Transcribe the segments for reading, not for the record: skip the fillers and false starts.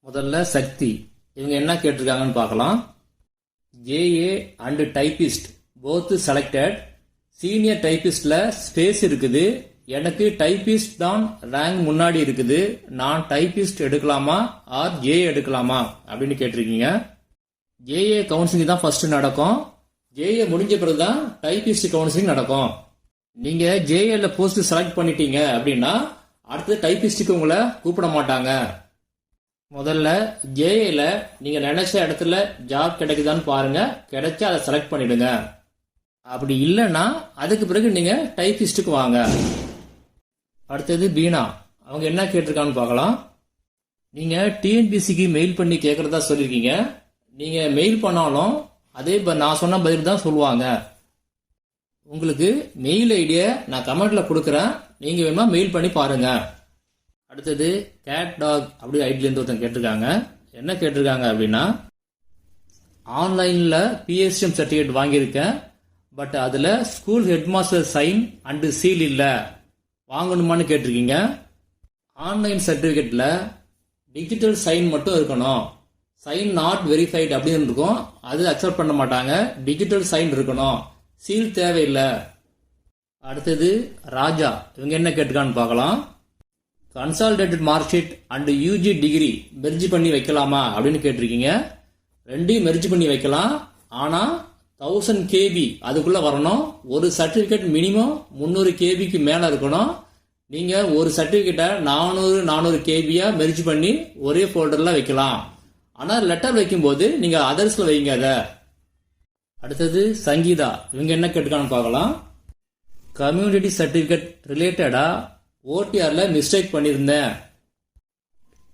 முதல்ல சக்தி இவங்க என்ன கேட்டிருக்காங்கன்னு பார்க்கலாம். JA and typist both selected. Senior டைபிஸ்ட்ல ஸ்பேஸ் இருக்குது. எனக்கு டைபிஸ்ட் தான் ரேங்க் முன்னாடி இருக்குது. நான் டைபிஸ்ட் எடுக்கலாமா ஆர் ஜே எடுக்கலாமா அப்படின்னு கேட்டிருக்கீங்க. ஜேஏ கவுன்சிலிங் தான் ஃபர்ஸ்ட் நடக்கும். ஜேஏ முடிஞ்ச பிறகு தான் டைபிஸ்ட் கவுன்சிலிங் நடக்கும். நீங்க ஜேஏல போஸ்ட் செலக்ட் பண்ணிட்டீங்க அப்படின்னா அடுத்து டைபிஸ்டுக்கு உங்களை கூப்பிட மாட்டாங்க. முதல்ல ஜேஏல நீங்க நினைச்ச இடத்துல ஜாப் கிடைக்குதான்னு பாருங்க. கிடைச்சா அதை செலக்ட் பண்ணிடுங்க. அப்படி இல்லைன்னா அதுக்கு பிறகு நீங்க டைபிஸ்டுக்கு வாங்க. அடுத்தது பீனா அவங்க என்ன கேட்டிருக்கான்னு பார்க்கலாம். நீங்க டிஎன்பிசிக்கு மெயில் பண்ணி கேட்கறதா சொல்லியிருக்கீங்க. நீங்க மெயில் பண்ணாலும் அதே நான் சொன்ன பதில் தான் சொல்லுவாங்க. உங்களுக்கு மெயில் ஐடியை நான் கமெண்ட்ல கொடுக்குறேன். நீங்க வேணுமா மெயில் பண்ணி பாருங்க. அடுத்தது கேட் டாக் அப்படி ஐடியிலேருந்து ஒருத்தன் கேட்டிருக்காங்க. என்ன கேட்டிருக்காங்க அப்படின்னா, ஆன்லைனில் பிஎஸ்டிஎம் சர்டிஃபிகேட் வாங்கியிருக்கேன். பட் அதில் school headmaster sign and seal இல்லை, வாங்கணுமான்னு கேட்டிருக்கீங்க. ஆன்லைன் சர்டிஃபிகேட்டில் டிஜிட்டல் சைன் மட்டும் இருக்கணும். சைன் நாட் வெரிஃபைட் அப்படின்னு இருக்கும், அது அக்செப்ட் பண்ண மாட்டாங்க. டிஜிட்டல் சைன் இருக்கணும், சீல் தேவையில்லை. அடுத்தது ராஜா இவங்க என்ன கேட்டிருக்கான்னு பார்க்கலாம். Consolidated mark sheet and UG degree merge பண்ணி வைக்கலாமா அப்படின்னு கேட்டிருக்கீங்க. ரெண்டையும் மெர்ஜ் பண்ணி வைக்கலாம். ஆனால் 1000 KB அதுக்குள்ள வரணும். ஒரு சர்டிபிகேட் மினிமம் 300 KBக்கு மேல இருக்கணும். நீங்க ஒரு சர்டிபிகேட்டை 400 KBயா மெர்ஜ் பண்ணி ஒரே போல்டர்ல வைக்கலாம். ஆனா லெட்டர் வைக்கும் போது நீங்க அதர்ஸ்ல வைங்க அத. அடுத்தது சங்கீதா இவங்க என்ன கேட்டுக்கான்னு பார்க்கலாம். கம்யூனிட்டி சர்டிபிகேட் ரிலேட்டடா ஓடிஆர்ல மிஸ்டேக் பண்ணியிருந்தேன்.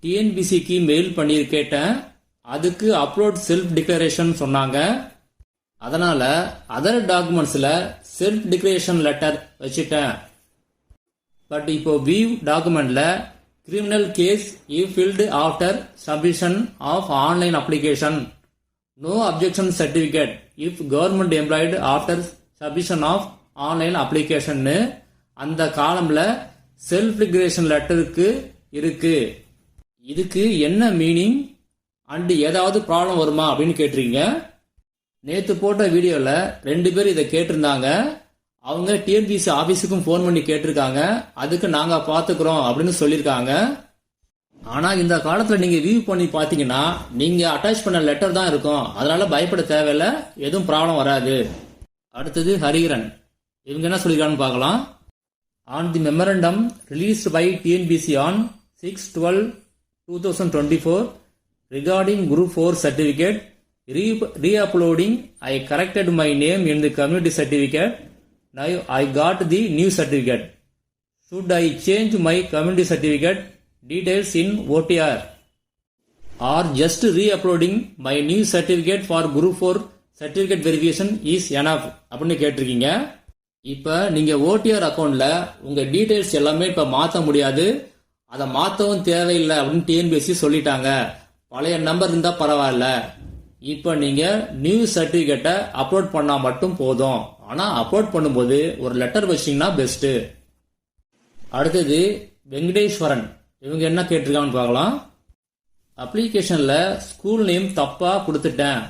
டிஎன்பிசிக்கு மெயில் பண்ணி கேட்டேன். அதுக்கு அப்லோட் செல்ஃப் டிக்ளரேஷன் சொன்னாங்க. அதனால அதர் டாக்குமெண்ட்ஸ்ல செல்ஃப் டிக்ளரேஷன் லெட்டர் வச்சுட்டேன். பட் இப்போ வியூ டாக்குமெண்ட்ல criminal case if filed after submission of online application, no objection certificate if government employed after submission of online application அந்த காலம்ல செல்ஃப் டிக்ளரேஷன் லெட்டருக்கு இருக்கு. இதுக்கு என்ன மீனிங் அண்ட் ஏதாவது ப்ராப்ளம் வருமா அப்படின்னு கேட்டிருக்கீங்க. நேற்று போட்ட வீடியோவில் 2 பேர் இதை கேட்டிருந்தாங்க. அவங்க டிஎன்பிசி ஆஃபீஸுக்கும் ஃபோன் பண்ணி கேட்டிருக்காங்க. அதுக்கு நாங்கள் பார்த்துக்கிறோம் அப்படின்னு சொல்லியிருக்காங்க. ஆனால் இந்த காலத்தில் நீங்கள் வியூ பண்ணி பார்த்தீங்கன்னா நீங்கள் அட்டாச் பண்ண லெட்டர் தான் இருக்கும். அதனால பயப்பட தேவையில்லை, எதுவும் ப்ராப்ளம் வராது. அடுத்தது ஹரிகரன் இவங்க என்ன சொல்லியிருக்காங்கன்னு பார்க்கலாம். On the memorandum released by TNBC on 6/12/2024 regarding Group 4 certificate re-uploading, I corrected my name in the community certificate. Now I got the new certificate. Should I change my community certificate details in OTR or just re-uploading my new certificate for Group 4 certificate verification is enough அப்படின்னு கேட்டிருக்கீங்க. இப்ப நீங்க OTR அக்கௌண்ட்ல உங்க details எல்லாமே இப்ப மாத்த முடியாது, அதை மாத்தவும் தேவையில்லை அப்படின்னு டிஎன்பிஎஸ்சி சொல்லிட்டாங்க. பழைய நம்பர் இருந்தா பரவாயில்ல. இப்ப நீங்க நியூ சர்டிபிகேட்டை அப்லோட் பண்ணா மட்டும் போதும். ஆனா அப்லோட் பண்ணும்போது ஒரு லெட்டர் வச்சீங்கன்னா பெஸ்ட். அடுத்தது வெங்கடேஸ்வரன் இவங்க என்ன கேட்டிருக்காங்கன்னு பார்க்கலாம். அப்ளிகேஷன்ல ஸ்கூல் நேம் தப்பா கொடுத்துட்டேன்.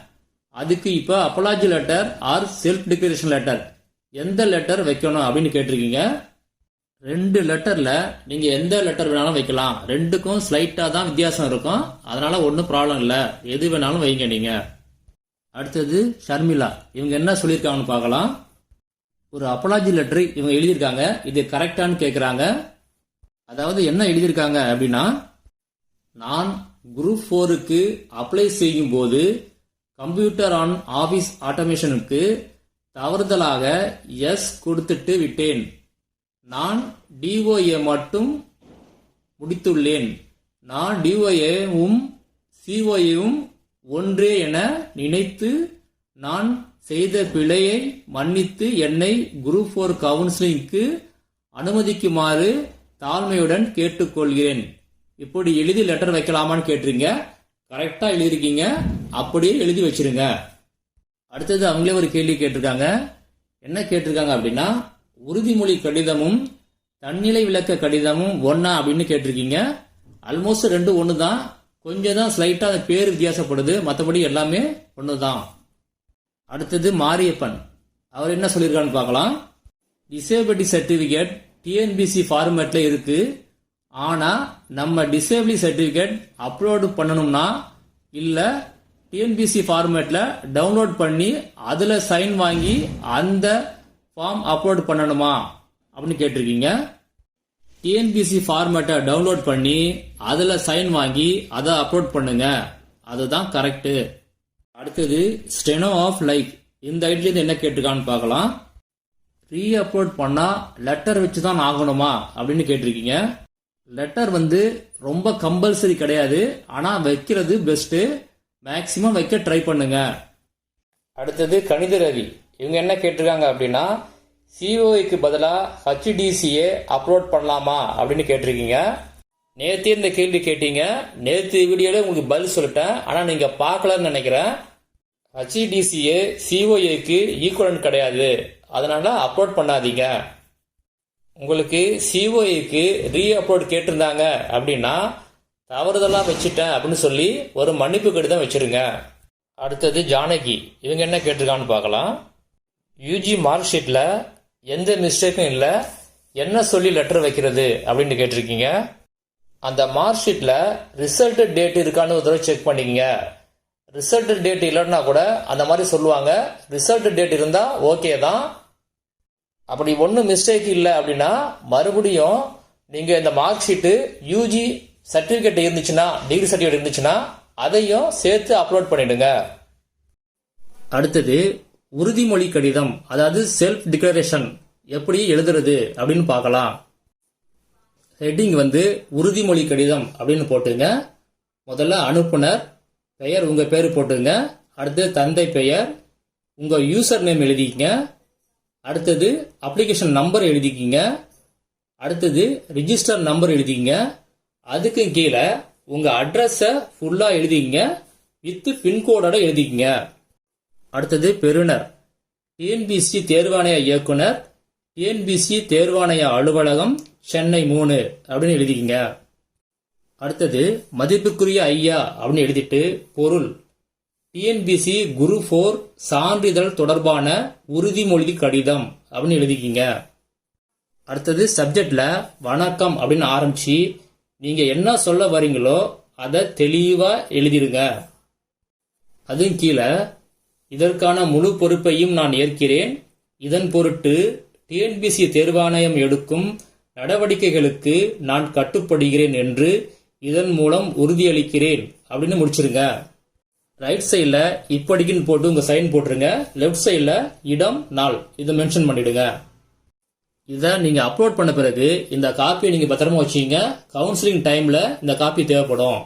அதுக்கு இப்ப apology letter or self declaration letter எந்த லெட்டர் வைக்கணும் அப்படின்னு கேட்டிருக்கீங்க. 2 லெட்டர்ல நீங்க எந்த லெட்டர் வேணாலும் வைக்கலாம். 2க்கும் ஸ்லைட்டா தான் வித்தியாசம் இருக்கும். அதனால ஒன்றும் ப்ராப்ளம் இல்லை, எது வேணாலும் வைங்க நீங்க. அடுத்தது ஷர்மிளா இவங்க என்ன சொல்லியிருக்காங்கன்னு பார்க்கலாம். ஒரு அப்பாலஜி லெட்டர் இவங்க எழுதியிருக்காங்க. இது கரெக்டான்னு கேட்குறாங்க. அதாவது என்ன எழுதியிருக்காங்க அப்படின்னா, நான் குரூப் 4க்கு அப்ளை செய்யும் போது கம்ப்யூட்டர் ஆன் ஆபீஸ் ஆட்டோமேஷனுக்கு தவறுதலாக எஸ் கொடுத்துட்டு விட்டேன். நான் டிஓஏ மட்டும் முடித்துள்ளேன். நான் டிஓஏவும் சிஓஏவும் ஒன்றே என நினைத்து நான் செய்த பிழையை மன்னித்து என்னை குரூப் 4 கவுன்சிலிங்க்கு அனுமதிக்குமாறு தாழ்மையுடன் கேட்டுக்கொள்கிறேன். இப்படி எழுதி லெட்டர் வைக்கலாமான்னு கேட்டுருங்க. கரெக்டா எழுதிருக்கீங்க, அப்படியே எழுதி வச்சிருங்க. அடுத்தது அவங்களே ஒரு கேள்வி கேட்டிருக்காங்க. என்ன கேட்டிருக்காங்க அப்படின்னா, உறுதிமொழி கடிதமும் தன்னிலை விளக்க கடிதமும் ஒன்னா அப்படின்னு கேட்டிருக்கீங்க. ஆல்மோஸ்ட் 2 ஒன்று தான். கொஞ்சம் தான் ஸ்லைட்டாக அந்த பேர் வித்தியாசப்படுது, மற்றபடி எல்லாமே ஒன்று தான். அடுத்தது மாரியப்பன். அவர் என்ன சொல்லியிருக்கான்னு பார்க்கலாம். டிசேபிலிட்டி சர்டிஃபிகேட் டிஎன்பிசி ஃபார்மேட்டில் இருக்கு. ஆனால் நம்ம டிசேபிலிட்டி சர்டிஃபிகேட் அப்லோடு பண்ணணும்னா இல்லை டிஎன்பிசி ஃபார்மேட்டில் டவுன்லோட் பண்ணி அதில் சைன் வாங்கி அந்த ஃபார்ம் அப்லோட் பண்ணணுமா அப்படின்னு கேட்டிருக்கீங்க. டிஎன்பிசி ஃபார்மேட்டை டவுன்லோட் பண்ணி அதில் சைன் வாங்கி அதை அப்லோட் பண்ணுங்க, அதுதான் கரெக்டு. அடுத்தது ஸ்டெனோ ஆஃப் லைக். இந்த ஐட்லேருந்து என்ன கேட்டிருக்கான்னு பார்க்கலாம். ரீ அப்லோட் பண்ணால் லெட்டர் வச்சு தான் ஆகணுமா அப்படின்னு கேட்டிருக்கீங்க. லெட்டர் ரொம்ப கம்பல்சரி கிடையாது, ஆனால் வைக்கிறது பெஸ்ட்டு. மேக்சிமம் வைக்க ட்ரை பண்ணுங்க. அடுத்தது கணித ரவி. இவங்க என்ன கேட்டிருக்காங்க அப்படின்னா சிஓஏக்கு பதிலாக ஹச்டிசிஏ அப்லோட் பண்ணலாமா அப்படின்னு கேட்டிருக்கீங்க. நேற்று இந்த கேள்வி கேட்டீங்க. நேற்று வீடியோவில் உங்களுக்கு பதில் சொல்லிட்டேன், ஆனால் நீங்கள் பார்க்கலன்னு நினைக்கிறேன். ஹச்டிசிஏ சிஓஏக்கு ஈக்குவலன்ட் கிடையாது, அதனால அப்லோட் பண்ணாதீங்க. உங்களுக்கு சிஓஏக்கு ரீ அப்லோட் கேட்டிருந்தாங்க அப்படின்னா தவறுதெல்லாம் வச்சுட்டேன் அப்படின்னு சொல்லி ஒரு மன்னிப்பு கடிதம் வச்சிருங்க. அடுத்தது ஜானகி. இவங்க என்ன கேட்டிருக்கான்னு பார்க்கலாம். யூஜி மார்க் ஷீட்டில் எந்த மிஸ்டேக்கும் இல்லை, என்ன சொல்லி லெட்டர் வைக்கிறது அப்படின்னு கேட்டிருக்கீங்க. அந்த மார்க் ஷீட்டில் ரிசல்ட் டேட் இருக்கான்னு ஒரு தடவை செக் பண்ணிக்கங்க. ரிசல்ட் டேட் இல்லைன்னா கூட அந்த மாதிரி சொல்லுவாங்க. ரிசல்ட் டேட் இருந்தால் ஓகே தான். அப்படி ஒன்றும் மிஸ்டேக் இல்லை அப்படின்னா மறுபடியும் நீங்கள் இந்த மார்க் ஷீட்டு யூஜி சர்டிஃபிகேட் இருந்துச்சுன்னா, டிகிரி சர்டிஃபிகேட் இருந்துச்சுன்னா அதையும் சேர்த்து அப்லோட் பண்ணிடுங்க. அடுத்தது உறுதிமொழி கடிதம், அதாவது செல்ஃப் டிக்ளரேஷன் எப்படி எழுதுறது அப்படின்னு பார்க்கலாம். ஹெட்டிங் உறுதிமொழி கடிதம் அப்படின்னு போட்டுங்க. முதல்ல அனுப்புனர் பெயர், உங்க பேர் போட்டுங்க. அடுத்து தந்தை பெயர், உங்க யூசர் நேம் எழுதிக்கங்க. அடுத்தது அப்ளிகேஷன் நம்பர் எழுதிக்கிங்க. அடுத்தது ரிஜிஸ்டர் நம்பர் எழுதிங்க. அதுக்கு கீழே உங்க அட்ரஸ ஃபுல்லா எழுதிங்க, வித் பின்கோடோட எழுதிக்கங்க. அடுத்தது பெறுநர், டிஎன்பிசி தேர்வாணைய இயக்குனர், டிஎன்பிசி தேர்வாணைய அலுவலகம், சென்னை 3 அப்படின்னு எழுதிக்கங்க. அடுத்தது மதிப்புக்குரிய ஐயா அப்படின்னு எழுதிட்டு பொருள் டிஎன்பிசி குரு 4 சான்றிதழ் தொடர்பான உறுதிமொழி கடிதம் அப்படின்னு எழுதிக்கிங்க. அடுத்தது சப்ஜெக்ட்ல வணக்கம் அப்படின்னு ஆரம்பிச்சு நீங்க என்ன சொல்ல வரீங்களோ அதை தெளிவா எழுதிருங்க. அதுவும் கீழே இதற்கான முழு பொறுப்பையும் நான் ஏற்கிறேன். இதன் பொருட்டு டிஎன்பிசி தேர்வாணையம் எடுக்கும் நடவடிக்கைகளுக்கு நான் கட்டுப்படுகிறேன் என்று இதன் மூலம் உறுதியளிக்கிறேன் அப்படின்னு முடிச்சிருங்க. ரைட் சைடில் இப்படிக்குன்னு போட்டு உங்க சைன் போட்டுருங்க. லெஃப்ட் சைடில் இடம், நாள் இதை மென்ஷன் பண்ணிடுங்க. இதை நீங்க அப்லோட் பண்ண பிறகு இந்த காப்பியை நீங்க பத்திரமா வச்சுங்க. கவுன்சிலிங் டைம்ல இந்த காப்பி தேவைப்படும்.